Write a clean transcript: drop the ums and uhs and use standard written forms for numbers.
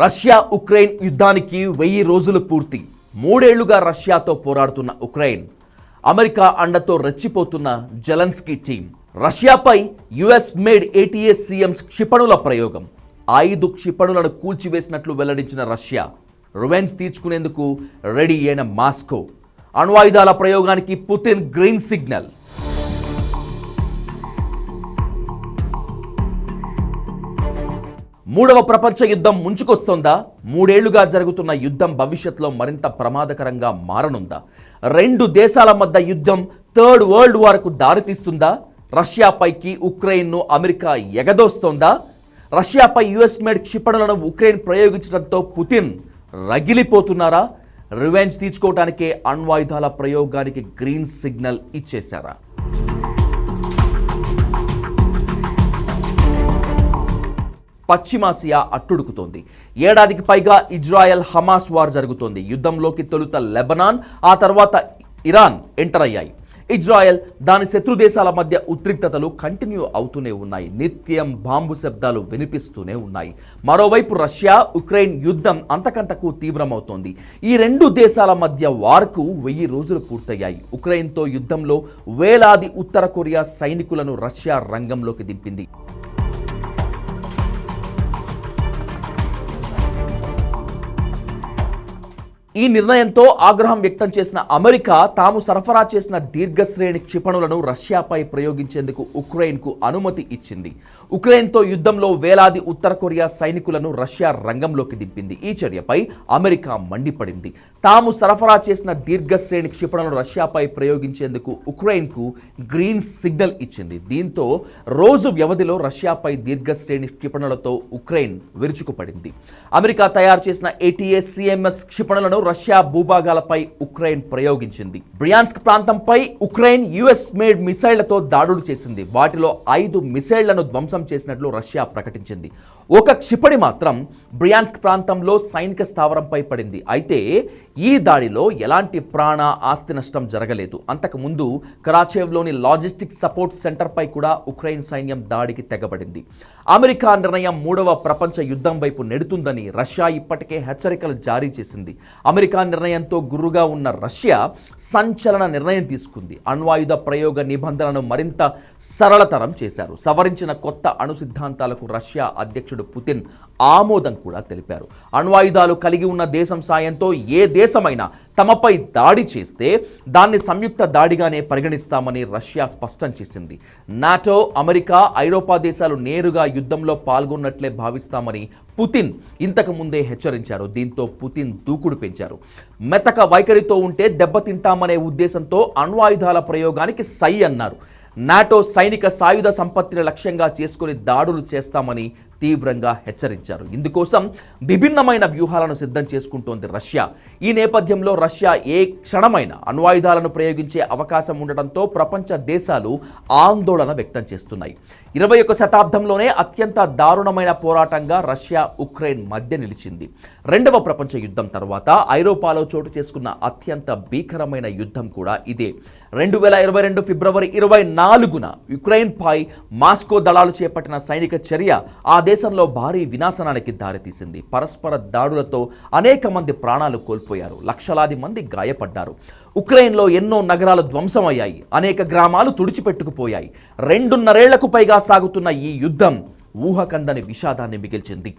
Russia Ukraine యుద్ధానికి 1000 రోజులు పూర్తి. 3 ఏళ్లుగా రష్యాతో పోరాడుతున్న ఉక్రెయిన్, అమెరికా అండతో రెచ్చిపోతున్న జెలెన్స్కీ టీం, రష్యాపై యుఎస్ మేడ్ ATACMS క్షిపణుల ప్రయోగం, 5 క్షిపణులను కూల్చివేసినట్లు వెల్లడించిన రష్యా, రివెంజ్ తీర్చుకునేందుకు రెడీ అయిన మాస్కో, అణ్వాయుధాల ప్రయోగానికి పుతిన్ గ్రీన్ సిగ్నల్. మూడవ ప్రపంచ యుద్ధం ముంచుకొస్తోందా? 3 ఏళ్లుగా జరుగుతున్న యుద్ధం భవిష్యత్తులో మరింత ప్రమాదకరంగా మారనుందా? 2 దేశాల మధ్య యుద్ధం థర్డ్ వరల్డ్ వార్కు దారితీస్తుందా? రష్యాపైకి ఉక్రెయిన్ను అమెరికా ఎగదోస్తోందా? రష్యాపై యుఎస్ మేడ్ క్షిపణులను ఉక్రెయిన్ ప్రయోగించడంతో పుతిన్ రగిలిపోతున్నారా? రివెంజ్ తీర్చుకోవడానికే అణ్వాయుధాల ప్రయోగానికి గ్రీన్ సిగ్నల్ ఇచ్చేశారా? పశ్చిమాసియా అట్టుడుకుతోంది. ఏడాదికి పైగా ఇజ్రాయెల్ హమాస్ వార్ జరుగుతోంది. యుద్ధంలోకి తొలుత లెబనాన్, ఆ తర్వాత ఇరాన్ ఎంటర్ అయ్యాయి. ఇజ్రాయెల్, దాని శత్రు దేశాల మధ్య ఉద్రిక్తతలు కంటిన్యూ అవుతూనే ఉన్నాయి. నిత్యం బాంబు శబ్దాలు వినిపిస్తూనే ఉన్నాయి. మరోవైపు రష్యా ఉక్రెయిన్ యుద్ధం అంతకంతకు తీవ్రమవుతోంది. ఈ 2 దేశాల మధ్య వార్కు 1000 రోజులు పూర్తయ్యాయి. ఉక్రెయిన్తో యుద్ధంలో వేలాది ఉత్తర కొరియా సైనికులను రష్యా రంగంలోకి దింపింది. ఈ నిర్ణయంతో ఆగ్రహం వ్యక్తం చేసిన అమెరికా తాము సరఫరా చేసిన దీర్ఘశ్రేణి క్షిపణులను రష్యాపై ప్రయోగించేందుకు ఉక్రెయిన్కు అనుమతి ఇచ్చింది. ఉక్రెయిన్తో యుద్ధంలో వేలాది ఉత్తర కొరియా సైనికులను రష్యా రంగంలోకి దింపింది. ఈ చర్యపై అమెరికా మండిపడింది. తాము సరఫరా చేసిన దీర్ఘశ్రేణి క్షిపణులను రష్యాపై ప్రయోగించేందుకు ఉక్రెయిన్కు గ్రీన్ సిగ్నల్ ఇచ్చింది. దీంతో రోజు వ్యవధిలో రష్యాపై దీర్ఘశ్రేణి క్షిపణులతో ఉక్రెయిన్ విరుచుకుపడింది. అమెరికా తయారు చేసిన ATACMS క్షిపణులను రష్యా భూభాగాలపై ఉక్రెయిన్ ప్రయోగించింది. బ్రియాన్స్క్ ప్రాంతంపై ఉక్రెయిన్ యుఎస్ మేడ్ మిసైళ్లతో దాడులు చేసింది. వాటిలో 5 మిసైళ్లను ధ్వంసం చేసినట్లు రష్యా ప్రకటించింది. ఒక క్షిపణి మాత్రం బ్రియాన్స్క్ ప్రాంతంలో సైనిక స్థావరంపై పడింది. అయితే ఈ దాడిలో ఎలాంటి ప్రాణ ఆస్తి నష్టం జరగలేదు. అంతకుముందు కరాచేవ్లోని లాజిస్టిక్స్ సపోర్ట్ సెంటర్పై కూడా ఉక్రెయిన్ సైన్యం దాడికి తెగబడింది. అమెరికా నిర్ణయం 3వ ప్రపంచ యుద్ధం వైపు నెడుతుందని రష్యా ఇప్పటికే హెచ్చరికలు జారీ చేసింది. అమెరికా నిర్ణయంతో గుర్రుగా ఉన్న రష్యా సంచలన నిర్ణయం తీసుకుంది. అణ్వాయుధ ప్రయోగ నిబంధనలను మరింత సరళతరం చేశారు. సవరించిన కొత్త అణు సిద్ధాంతాలకు రష్యా అధ్యక్షుడు పుతిన్ ఆమోదం కూడా తెలిపారు. అణ్వాయుధాలు కలిగి ఉన్న దేశం సాయంతో ఏ దేశమైనా తమపై దాడి చేస్తే దాన్ని సంయుక్త దాడిగానే పరిగణిస్తామని రష్యా స్పష్టం చేసింది. నాటో, అమెరికా, ఐరోపా దేశాలు నేరుగా యుద్ధంలో పాల్గొన్నట్లే భావిస్తామని పుతిన్ ఇంతకు ముందే హెచ్చరించారు. దీంతో పుతిన్ దూకుడు పెంచారు. మెతక వైఖరితో ఉంటే దెబ్బతింటామనే ఉద్దేశంతో అణ్వాయుధాల ప్రయోగానికి సై అన్నారు. నాటో సైనిక సాయుధ సంపత్తిని లక్ష్యంగా చేసుకుని దాడులు చేస్తామని తీవ్రంగా హెచ్చరించారు. ఇందుకోసం విభిన్నమైన వ్యూహాలను సిద్ధం చేసుకుంటోంది రష్యా. ఈ నేపథ్యంలో రష్యా ఏ క్షణమైన అణ్వాయుధాలను ప్రయోగించే అవకాశం ఉండటంతో ప్రపంచ దేశాలు ఆందోళన వ్యక్తం చేస్తున్నాయి. 21వ శతాబ్దంలోనే అత్యంత దారుణమైన పోరాటంగా రష్యా ఉక్రెయిన్ మధ్య నిలిచింది. 2వ ప్రపంచ యుద్ధం తర్వాత ఐరోపాలో చోటు చేసుకున్న అత్యంత భీకరమైన యుద్ధం కూడా ఇదే. 2022 ఫిబ్రవరి 24న యుక్రెయిన్పై మాస్కో దళాలు చేపట్టిన సైనిక చర్య ఆ దేశంలో భారీ వినాశనానికి దారితీసింది. పరస్పర దాడులతో అనేక మంది ప్రాణాలు కోల్పోయారు. లక్షలాది మంది గాయపడ్డారు. ఉక్రెయిన్లో ఎన్నో నగరాలు ధ్వంసమయ్యాయి. అనేక గ్రామాలు తుడిచిపెట్టుకుపోయాయి. 2.5 ఏళ్లకు పైగా సాగుతున్న ఈ యుద్ధం ఊహకందని విషాదాన్ని మిగిల్చింది.